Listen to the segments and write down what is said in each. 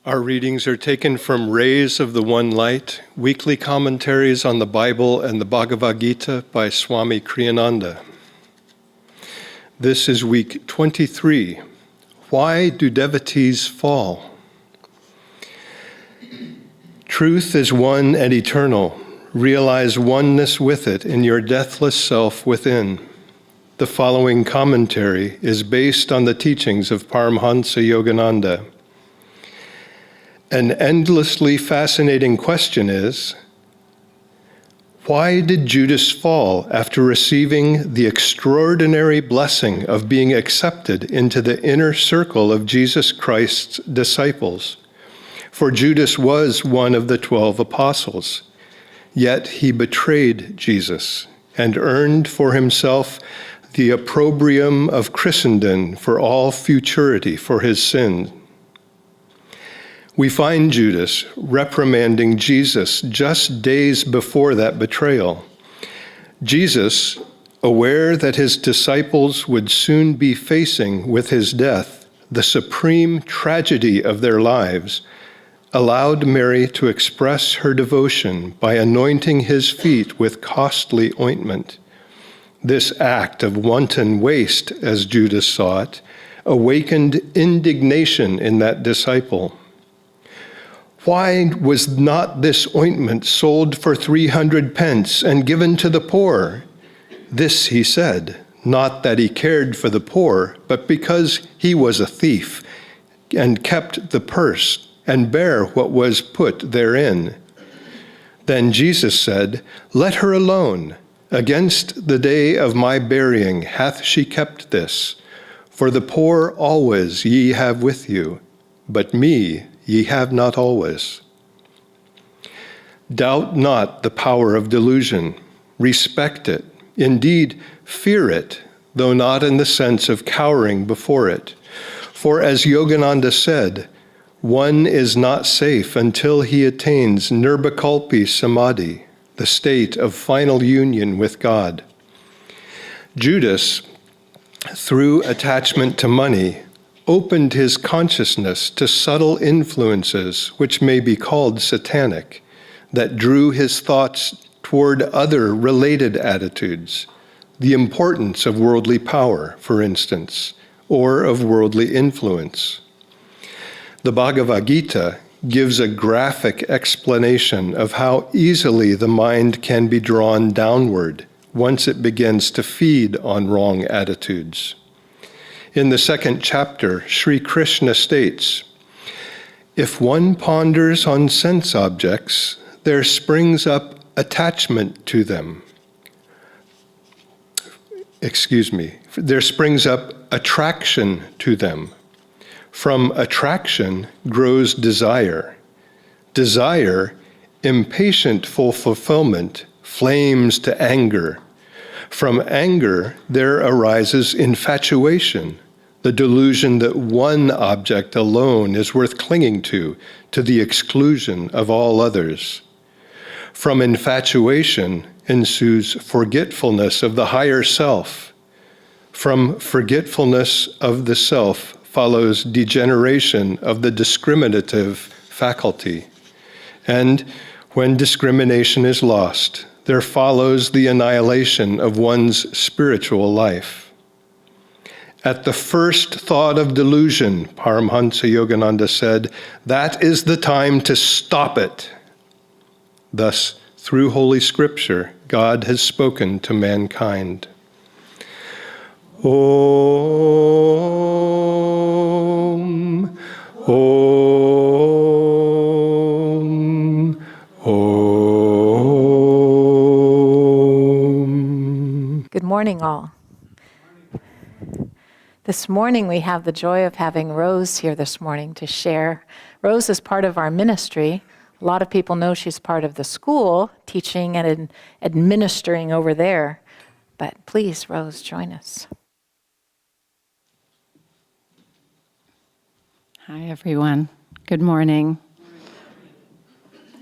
Our readings are taken from Rays of the One Light, weekly commentaries on the Bible and the Bhagavad Gita by Swami Kriyananda. This is week 23. Why do devotees fall? Truth is one and eternal. Realize oneness with it in your deathless self within. The following commentary is based on the teachings of Paramhansa Yogananda. An endlessly fascinating question is, why did Judas fall after receiving the extraordinary blessing of being accepted into the inner circle of Jesus Christ's disciples? For Judas was one of the 12 apostles, yet he betrayed Jesus and earned for himself the opprobrium of Christendom for all futurity for his sin. We find Judas reprimanding Jesus just days before that betrayal. Jesus, aware that his disciples would soon be facing with his death the supreme tragedy of their lives, allowed Mary to express her devotion by anointing his feet with costly ointment. This act of wanton waste, as Judas saw it, awakened indignation in that disciple. Why was not this ointment sold for 300 pence and given to the poor? This he said, not that he cared for the poor, but because he was a thief and kept the purse and bare what was put therein. Then Jesus said, "Let her alone. Against the day of my burying hath she kept this. For the poor always ye have with you, but me ye have not always." Doubt not the power of delusion. Respect it. Indeed, fear it, though not in the sense of cowering before it. For as Yogananda said, one is not safe until he attains nirvikalpi samadhi, the state of final union with God. Judas, through attachment to money, opened his consciousness to subtle influences, which may be called satanic, that drew his thoughts toward other related attitudes, the importance of worldly power, for instance, or of worldly influence. The Bhagavad Gita gives a graphic explanation of how easily the mind can be drawn downward once it begins to feed on wrong attitudes. In the second chapter, Sri Krishna states, "If one ponders on sense objects, there springs up attachment to them. There springs up attraction to them. From attraction grows desire. Desire, impatient for fulfillment, flames to anger. From anger, there arises infatuation, the delusion that one object alone is worth clinging to the exclusion of all others. From infatuation ensues forgetfulness of the higher self. From forgetfulness of the self follows degeneration of the discriminative faculty. And when discrimination is lost, there follows the annihilation of one's spiritual life. At the first thought of delusion, Paramhansa Yogananda said, that is the time to stop it. Thus, through Holy Scripture, God has spoken to mankind. Om, Om, Om. Good morning, all. This morning we have the joy of having Rose here this morning to share. Rose is part of our ministry. A lot of people know she's part of the school, teaching and administering over there. But please, Rose, join us. Hi, everyone. Good morning.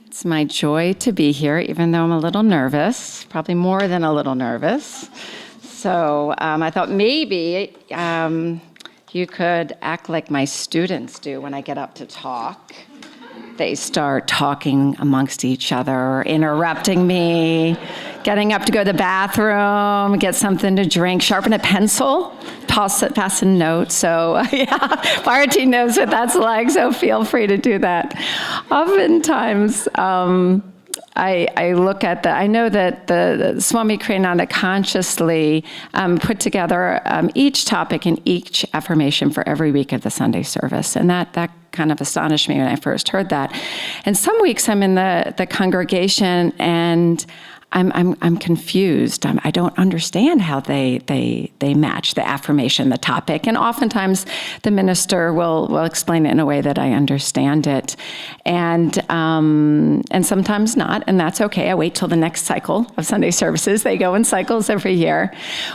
It's my joy to be here, even though I'm a little nervous, probably more than a little nervous. So I thought maybe You could act like my students do when I get up to talk. They start talking amongst each other, interrupting me, getting up to go to the bathroom, get something to drink, sharpen a pencil, pass a note. So yeah, Bharati knows what that's like, so feel free to do that. Oftentimes, I look at I know that the Swami Kriyananda consciously put together each topic and each affirmation for every week of the Sunday service. And that kind of astonished me when I first heard that. And some weeks I'm in the congregation and I'm confused. I don't understand how they match the affirmation, the topic, and oftentimes the minister will explain it in a way that I understand it, and sometimes not, and that's okay. I wait till the next cycle of Sunday services. They go in cycles every year.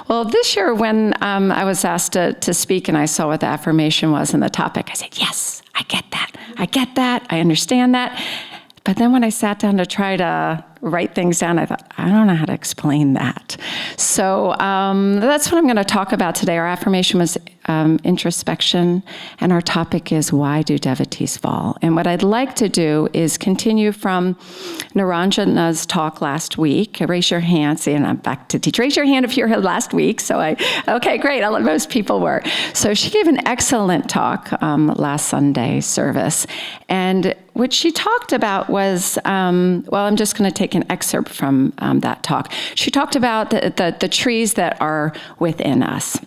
Well, this year when I was asked to speak and I saw what the affirmation was and the topic, I said, yes, I get that, I understand that. But then when I sat down to try to write things down, I thought, I don't know how to explain that. So that's what I'm going to talk about today. Our affirmation was introspection, and our topic is why do devotees fall? And what I'd like to do is continue from Niranjana's talk last week. Raise your hand. See, and I'm back to teach. Raise your hand if you were here last week. Okay, great. Most people were. So she gave an excellent talk last Sunday service. And what she talked about was, I'm just going to take an excerpt from that talk. She talked about the trees that are within us.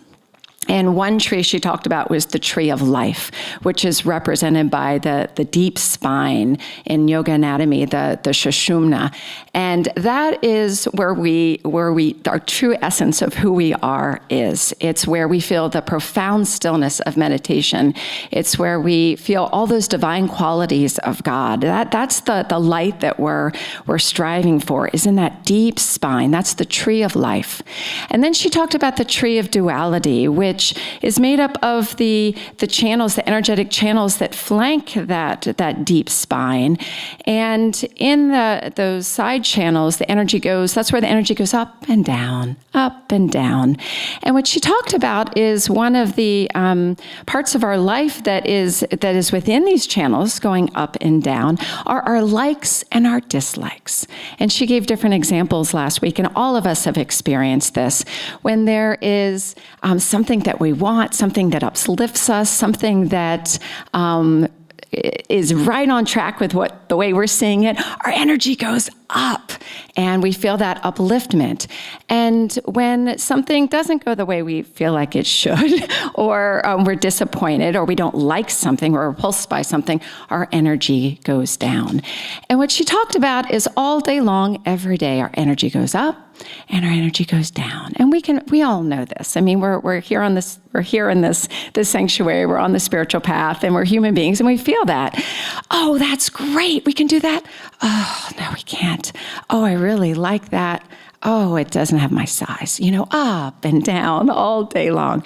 And one tree she talked about was the tree of life, which is represented by the deep spine in yoga anatomy, the Sushumna. And that is where our true essence of who we are is. It's where we feel the profound stillness of meditation. It's where we feel all those divine qualities of God. That's the light that we're striving for, is in that deep spine. That's the tree of life. And then she talked about the tree of duality, which is made up of the channels, the energetic channels that flank that deep spine. And in those side channels, that's where the energy goes up and down, up and down. And what she talked about is one of the parts of our life that is within these channels going up and down are our likes and our dislikes. And she gave different examples last week, and all of us have experienced this. When there is something that we want, something that uplifts us, something that is right on track with the way we're seeing it, our energy goes up and we feel that upliftment. And when something doesn't go the way we feel like it should, or we're disappointed, or we don't like something, or repulsed by something, our energy goes down. And what she talked about is all day long, every day, our energy goes up and our energy goes down. And we all know this. I mean, we're here in this sanctuary, we're on the spiritual path, and we're human beings, and we feel that. Oh, that's great. We can do that. Oh, no, we can't. Oh, I really like that. Oh, it doesn't have my size, up and down all day long.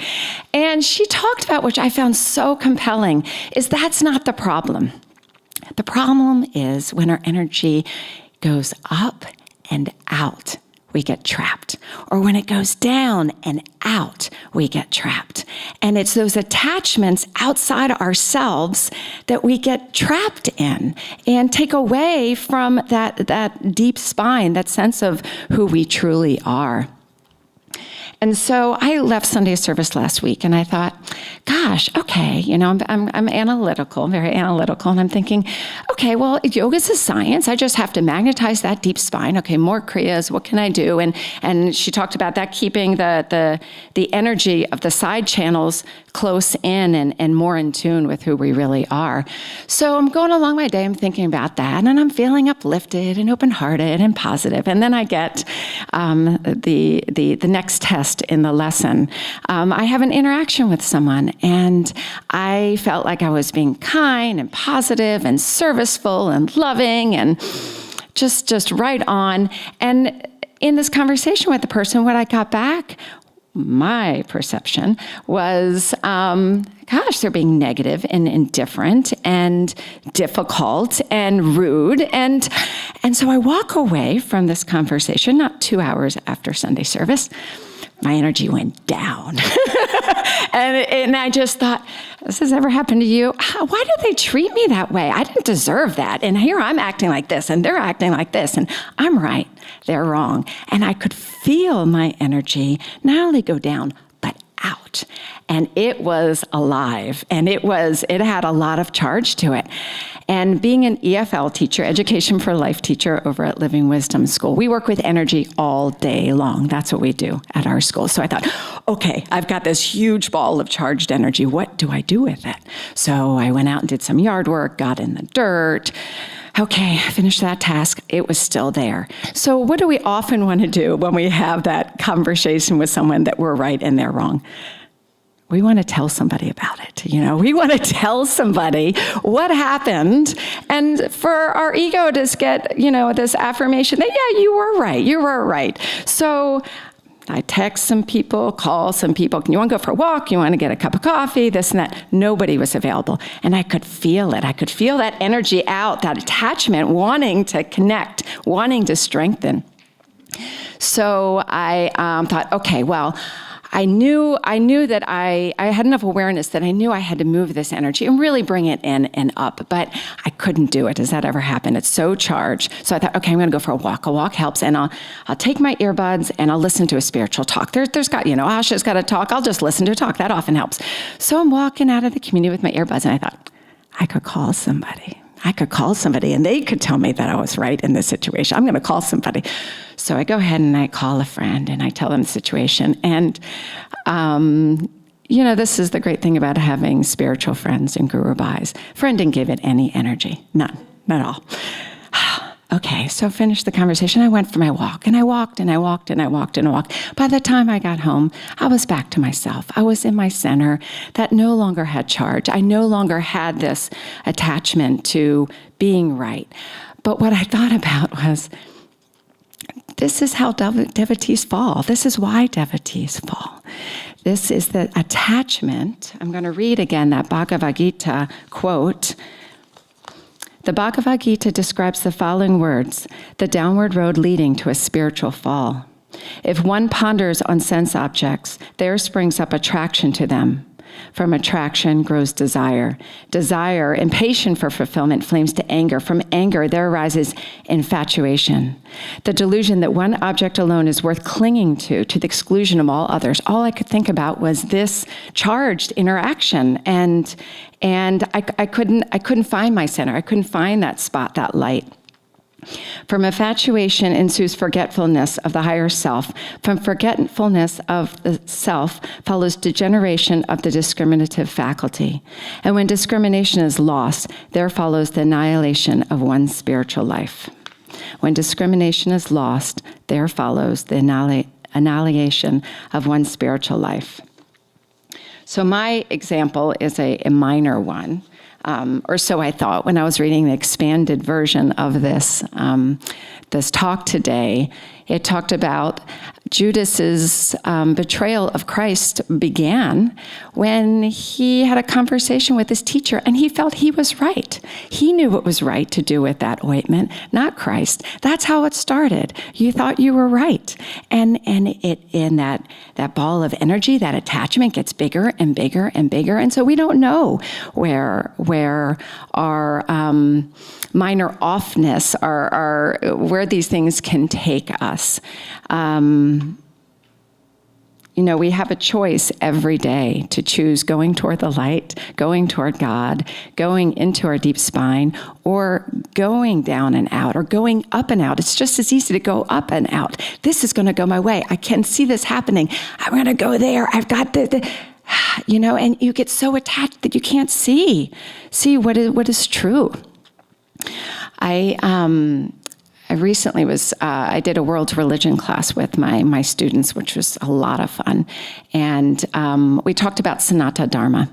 And she talked about, which I found so compelling, is that's not the problem. The problem is when our energy goes up and out, we get trapped. Or when it goes down and out, we get trapped. And it's those attachments outside ourselves that we get trapped in and take away from that deep spine, that sense of who we truly are. And so I left Sunday service last week, and I thought, gosh, okay, I'm analytical, very analytical, and I'm thinking, okay, well, yoga's a science. I just have to magnetize that deep spine. Okay, more kriyas. What can I do? And she talked about that, keeping the energy of the side channels close in and more in tune with who we really are. So I'm going along my day. I'm thinking about that, and I'm feeling uplifted and open-hearted and positive. And then I get the next test in the lesson. I have an interaction with someone, and I felt like I was being kind and positive and serviceful and loving and just right on. And in this conversation with the person, what I got back, my perception was, gosh, they're being negative and indifferent and difficult and rude. And so I walk away from this conversation, not 2 hours after Sunday service, my energy went down. and I just thought, this has ever happened to you? Why did they treat me that way? I didn't deserve that. And here I'm acting like this, and they're acting like this, and I'm right, they're wrong. And I could feel my energy not only go down, but out. And it was alive, and it had a lot of charge to it. And being an EFL teacher, Education for Life teacher over at Living Wisdom School, we work with energy all day long. That's what we do at our school. So I thought, okay, I've got this huge ball of charged energy. What do I do with it? So I went out and did some yard work, got in the dirt. Okay, I finished that task. It was still there. So what do we often want to do when we have that conversation with someone that we're right and they're wrong? We want to tell somebody about it. We want to tell somebody what happened, and for our ego to get, this affirmation that, yeah, you were right. So I text some people, call some people, you want to go for a walk? You want to get a cup of coffee? This and that. Nobody was available. And I could feel it. I could feel that energy out, that attachment, wanting to connect, wanting to strengthen. So I thought, okay, well, I knew that I had enough awareness that I knew I had to move this energy and really bring it in and up, but I couldn't do it. Does that ever happen? It's so charged. So I thought, okay, I'm going to go for a walk. A walk helps, and I'll take my earbuds and I'll listen to a spiritual talk. There's got, Asha's got a talk. I'll just listen to a talk. That often helps. So I'm walking out of the community with my earbuds, and I thought, I could call somebody, and they could tell me that I was right in this situation. I'm going to call somebody. So I go ahead and I call a friend and I tell them the situation. And, this is the great thing about having spiritual friends and guru bhais. Friend didn't give it any energy. None. Not at all. Okay, so finished the conversation. I went for my walk, and I walked, and I walked, and I walked, and I walked. By the time I got home, I was back to myself. I was in my center that no longer had charge. I no longer had this attachment to being right. But what I thought about was, this is how devotees fall. This is why devotees fall. This is the attachment. I'm going to read again that Bhagavad Gita quote. The Bhagavad Gita describes the following words: the downward road leading to a spiritual fall. If one ponders on sense objects, there springs up attraction to them. From attraction grows desire. Desire, impatient for fulfillment, flames to anger. From anger, there arises infatuation. The delusion that one object alone is worth clinging to the exclusion of all others. All I could think about was this charged interaction, and I couldn't find my center. I couldn't find that spot, that light. From infatuation ensues forgetfulness of the higher self. From forgetfulness of the self follows degeneration of the discriminative faculty. And when discrimination is lost, there follows the annihilation of one's spiritual life. When discrimination is lost, there follows the annihilation of one's spiritual life. So my example is a minor one. Or so I thought when I was reading the expanded version of this talk today. It talked about Judas's betrayal of Christ began when he had a conversation with his teacher, and he felt he was right. He knew what was right to do with that ointment, not Christ. That's how it started. You thought you were right, and that ball of energy, that attachment gets bigger and bigger and bigger, and so we don't know where our minor offness, where these things can take us. We have a choice every day to choose going toward the light, going toward God, going into our deep spine, or going down and out, or going up and out. It's just as easy to go up and out. This is going to go my way. I can see this happening. I'm going to go there. I've got and you get so attached that you can't see what is true. I recently I did a world religion class with my students, which was a lot of fun. And we talked about Sanatana Dharma.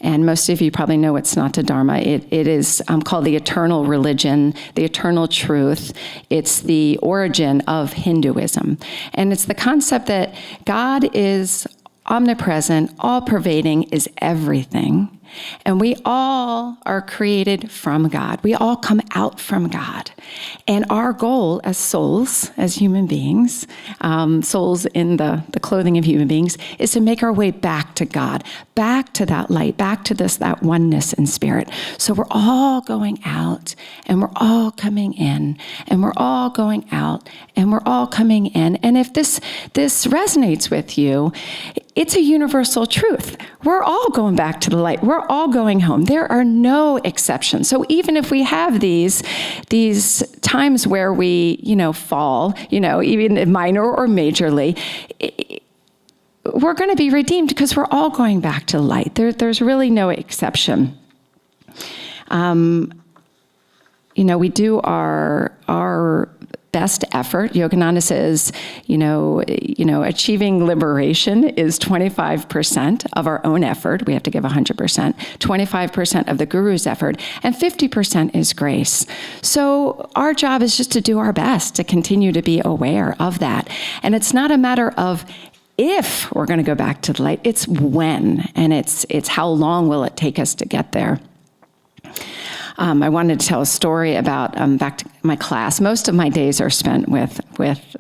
And most of you probably know what Sanatana Dharma. It is called the eternal religion, the eternal truth. It's the origin of Hinduism. And it's the concept that God is omnipresent, all-pervading, is everything. And we all are created from God. We all come out from God. And our goal as souls, as human beings, souls in the clothing of human beings, is to make our way back to God, back to that light, back to that oneness in spirit. So we're all going out, and we're all coming in, and we're all going out, and we're all coming in. And if this resonates with you, it's a universal truth. We're all going back to the light. We're all going home. There are no exceptions. So even if we have these times where we, fall, even minor or majorly, we're going to be redeemed because we're all going back to the light. There's really no exception. We do our best effort. Yogananda says, achieving liberation is 25% of our own effort. We have to give 100%, 25% of the guru's effort, and 50% is grace. So our job is just to do our best to continue to be aware of that. And it's not a matter of if we're going to go back to the light, it's when, and it's how long will it take us to get there. I wanted to tell a story about back to my class. Most of my days are spent with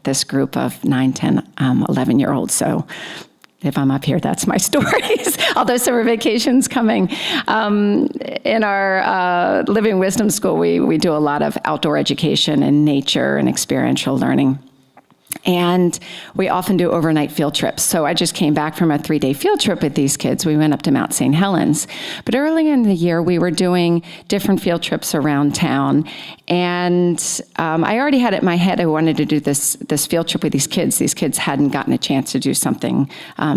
this group of 9, 10, 11-year-olds. So if I'm up here, that's my stories. Although summer vacation's coming. In our Living Wisdom School, we do a lot of outdoor education and nature and experiential learning. And we often do overnight field trips. So I just came back from a 3-day field trip with these kids. We went up to Mount St. Helens. But early in the year, we were doing different field trips around town. And I already had it in my head I wanted to do this field trip with these kids. These kids hadn't gotten a chance to do something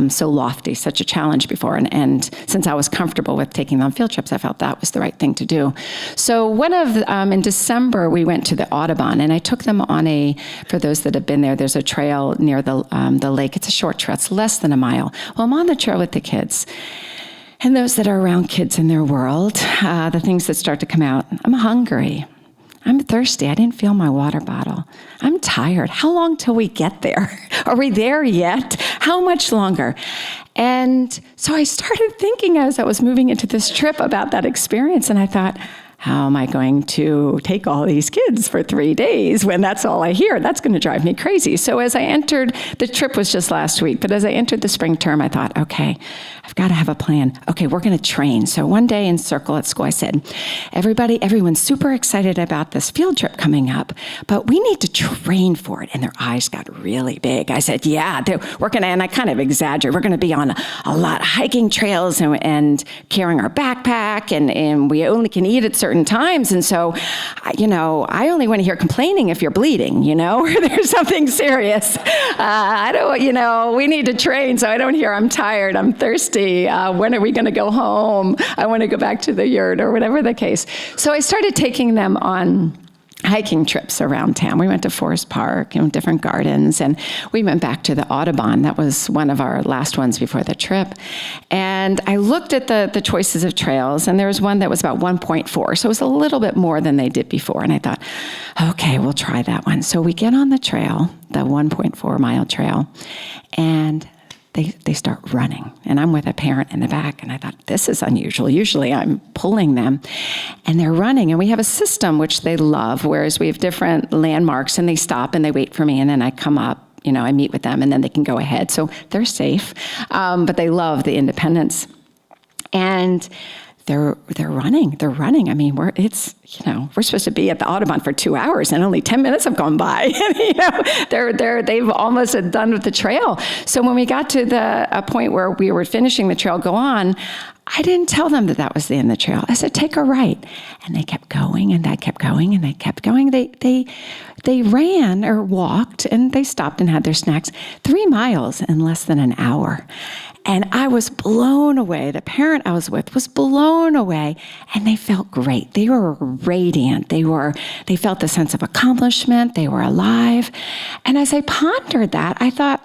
so lofty, such a challenge before. And since I was comfortable with taking them on field trips, I felt that was the right thing to do. So in December, we went to the Audubon. And I took them on for those that have been there's a trail near the lake. It's a short trail. It's less than a mile. Well, I'm on the trail with the kids. And those that are around kids in their world, the things that start to come out, I'm hungry. I'm thirsty. I didn't fill my water bottle. I'm tired. How long till we get there? Are we there yet? How much longer? And so I started thinking as I was moving into this trip about that experience, and I thought, how am I going to take all these kids for 3 days when that's all I hear? That's going to drive me crazy. So as I entered, the trip was just last week, but as I entered the spring term, I thought, okay, I've got to have a plan. Okay, we're going to train. So one day in circle at school, I said, everyone's super excited about this field trip coming up, but we need to train for it. And their eyes got really big. I said, yeah, we're going to, and I kind of exaggerate, we're going to be on a lot of hiking trails and carrying our backpack, and we only can eat at certain times. And so, I only want to hear complaining if you're bleeding, or there's something serious. I don't, we need to train, so I don't hear I'm tired, I'm thirsty. When are we going to go home? I want to go back to the yurt, or whatever the case. So I started taking them on hiking trips around town. We went to Forest Park and different gardens, and we went back to the Audubon. That was one of our last ones before the trip. And I looked at the choices of trails, and there was one that was about 1.4, so it was a little bit more than they did before. And I thought, okay, we'll try that one. So we get on the trail, the 1.4 mile trail, and they start running. And I'm with a parent in the back, and I thought, this is unusual. Usually I'm pulling them, and they're running. And we have a system which they love, whereas we have different landmarks, and they stop and they wait for me, and then I come up, I meet with them, and then they can go ahead. So they're safe, but they love the independence. And they're running. They're running. I mean, we're supposed to be at the Audubon for 2 hours, and only 10 minutes have gone by. They've almost done with the trail. So when we got to a point where we were finishing the trail, go on, I didn't tell them that was the end of the trail. I said, take a right. And they kept going, and they kept going, and they kept going. They ran or walked, and they stopped and had their snacks 3 miles in less than an hour. And I was blown away. The parent I was with was blown away, and they felt great. They were radiant. They felt the sense of accomplishment. They were alive. And as I pondered that, I thought,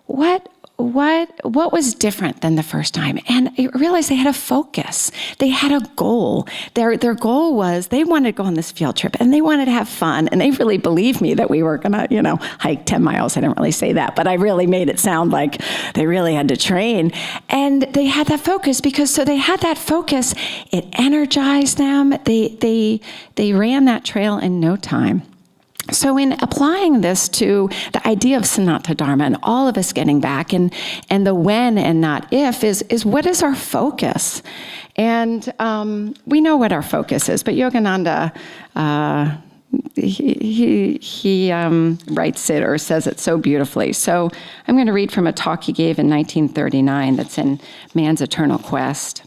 what what was different than the first time? And I realized they had a focus. They had a goal. Their goal was they wanted to go on this field trip and they wanted to have fun. And they really believed me that we were going to, hike 10 miles. I didn't really say that, but I really made it sound like they really had to train. And they had that focus so they had that focus. It energized them. They ran that trail in no time. So in applying this to the idea of Sanatana Dharma and all of us getting back and the when and not if is what is our focus? And we know what our focus is, but Yogananda, he writes it or says it so beautifully. So I'm going to read from a talk he gave in 1939 that's in Man's Eternal Quest.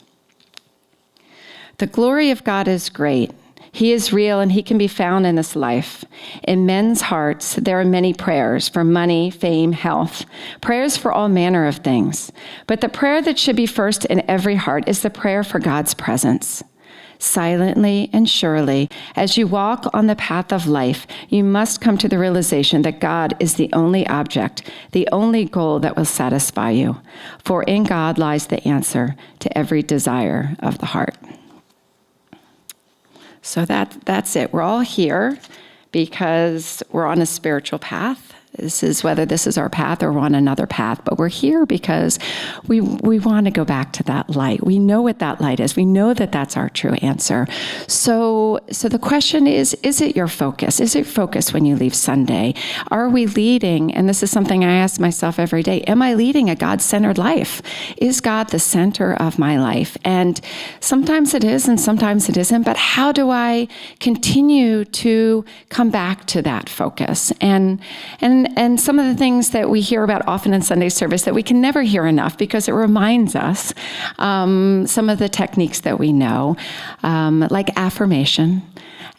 The glory of God is great. He is real and he can be found in this life. In men's hearts, there are many prayers for money, fame, health, prayers for all manner of things. But the prayer that should be first in every heart is the prayer for God's presence. Silently and surely, as you walk on the path of life, you must come to the realization that God is the only object, the only goal that will satisfy you. For in God lies the answer to every desire of the heart. So that's it. We're all here because we're on a spiritual path. Whether this is our path or we're on another path, but we're here because we want to go back to that light. We know what that light is. We know that that's our true answer. So the question is it your focus? Is it focus when you leave Sunday? Are we leading, and this is something I ask myself every day, am I leading a God-centered life? Is God the center of my life? And sometimes it is and sometimes it isn't, but how do I continue to come back to that focus? And some of the things that we hear about often in Sunday service that we can never hear enough because it reminds us some of the techniques that we know, like affirmation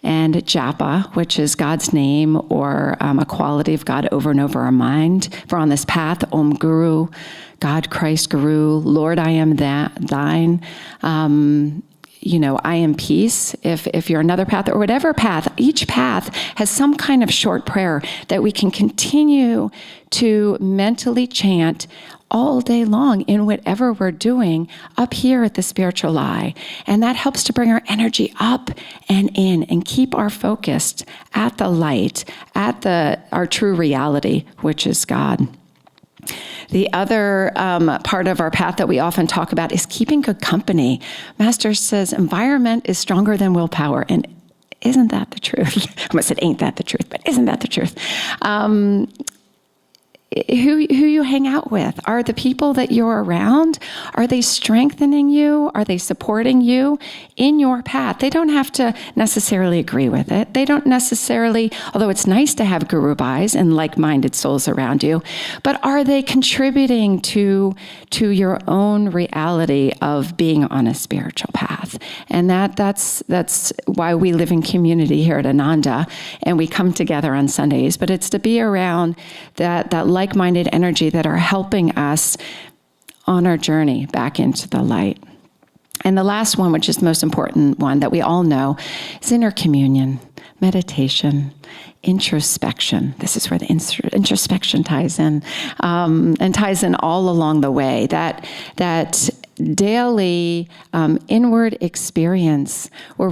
and japa, which is God's name or a quality of God over and over our mind. If we're on this path, Om Guru, God, Christ, Guru, Lord, I am thine. I am peace. If you're another path or whatever path, each path has some kind of short prayer that we can continue to mentally chant all day long in whatever we're doing up here at the spiritual eye. And that helps to bring our energy up and in and keep our focused at the light, at our true reality, which is God. The other part of our path that we often talk about is keeping good company. Master says environment is stronger than willpower. And isn't that the truth? I almost said ain't that the truth, but isn't that the truth? Who you hang out with. Are the people that you're around, are they strengthening you? Are they supporting you in your path? They don't have to necessarily agree with it. They don't necessarily, although it's nice to have guru bhais and like-minded souls around you, but are they contributing to your own reality of being on a spiritual path? And that's why we live in community here at Ananda, and we come together on Sundays, but it's to be around that like-minded energy that are helping us on our journey back into the light. And the last one, which is the most important one that we all know, is inner communion, meditation, introspection. This is where the introspection ties in, and ties in all along the way. That daily inward experience where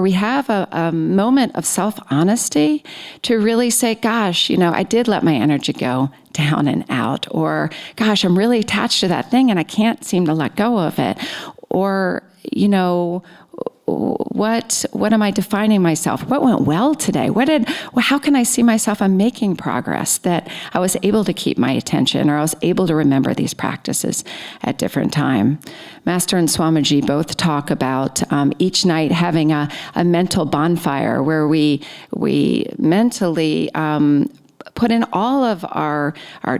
we have a moment of self-honesty to really say, gosh, I did let my energy go down and out, or gosh, I'm really attached to that thing and I can't seem to let go of it, or what am I defining myself? What went well today? How can I see myself? I'm making progress, that I was able to keep my attention, or I was able to remember these practices at different time. Master and Swamiji both talk about each night having a mental bonfire where we mentally put in all of our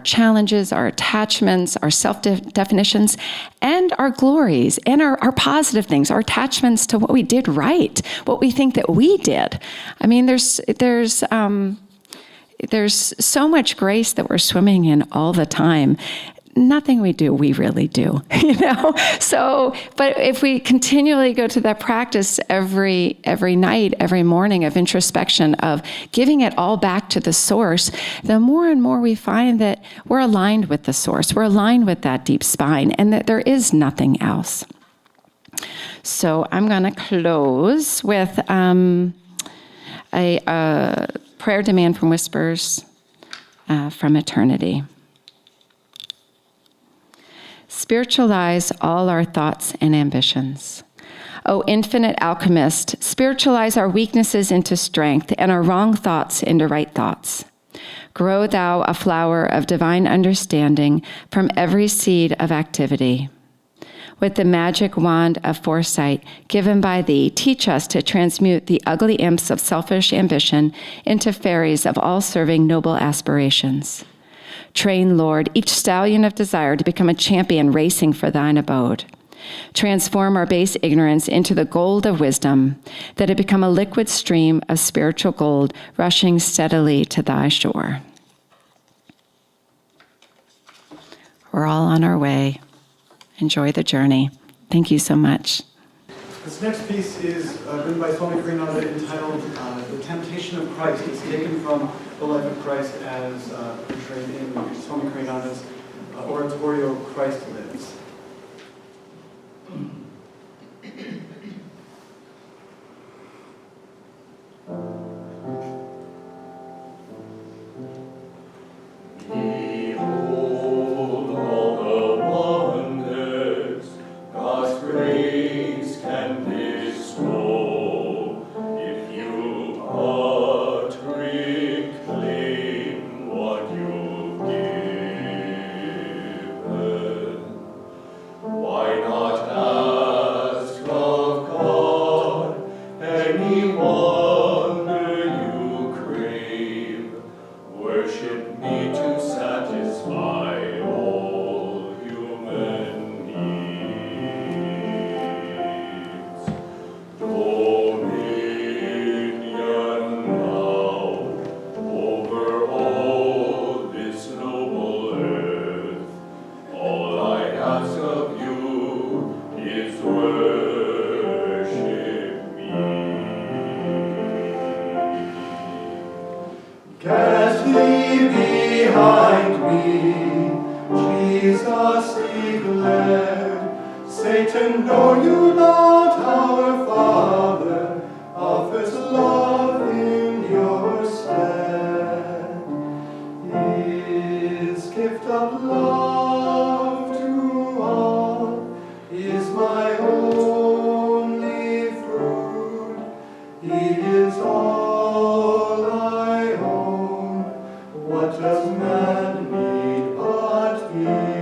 challenges, our attachments, our self-definitions, and our glories, and our positive things, our attachments to what we did right, what we think that we did. I mean, there's so much grace that we're swimming in all the time. nothing we do, we really do, So, but if we continually go to that practice every night, every morning of introspection, of giving it all back to the source, the more and more we find that we're aligned with the source, we're aligned with that deep spine, and that there is nothing else. So I'm going to close with a prayer demand from Whispers from Eternity. Spiritualize all our thoughts and ambitions. O infinite alchemist, spiritualize our weaknesses into strength and our wrong thoughts into right thoughts. Grow thou a flower of divine understanding from every seed of activity. With the magic wand of foresight given by thee, teach us to transmute the ugly imps of selfish ambition into fairies of all-serving noble aspirations. Train, Lord, each stallion of desire to become a champion racing for thine abode. Transform our base ignorance into the gold of wisdom, that it become a liquid stream of spiritual gold rushing steadily to thy shore. We're all on our way. Enjoy the journey. Thank you so much. This next piece is written by Swami Kriyananda entitled The Temptation of Christ. It's taken from the life of Christ as portrayed in Swami Kriyananda's oratorio, Christ Lives. Satan, know you not our Father offers love in your stead? His gift of love to all is my only fruit. He is all I own. What does man need but give?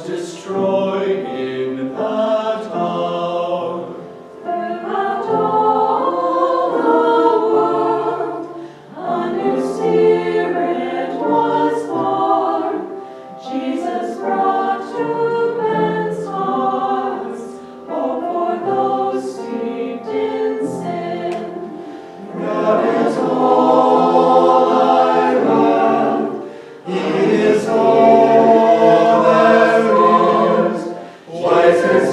Destroyed in that hour. Blessed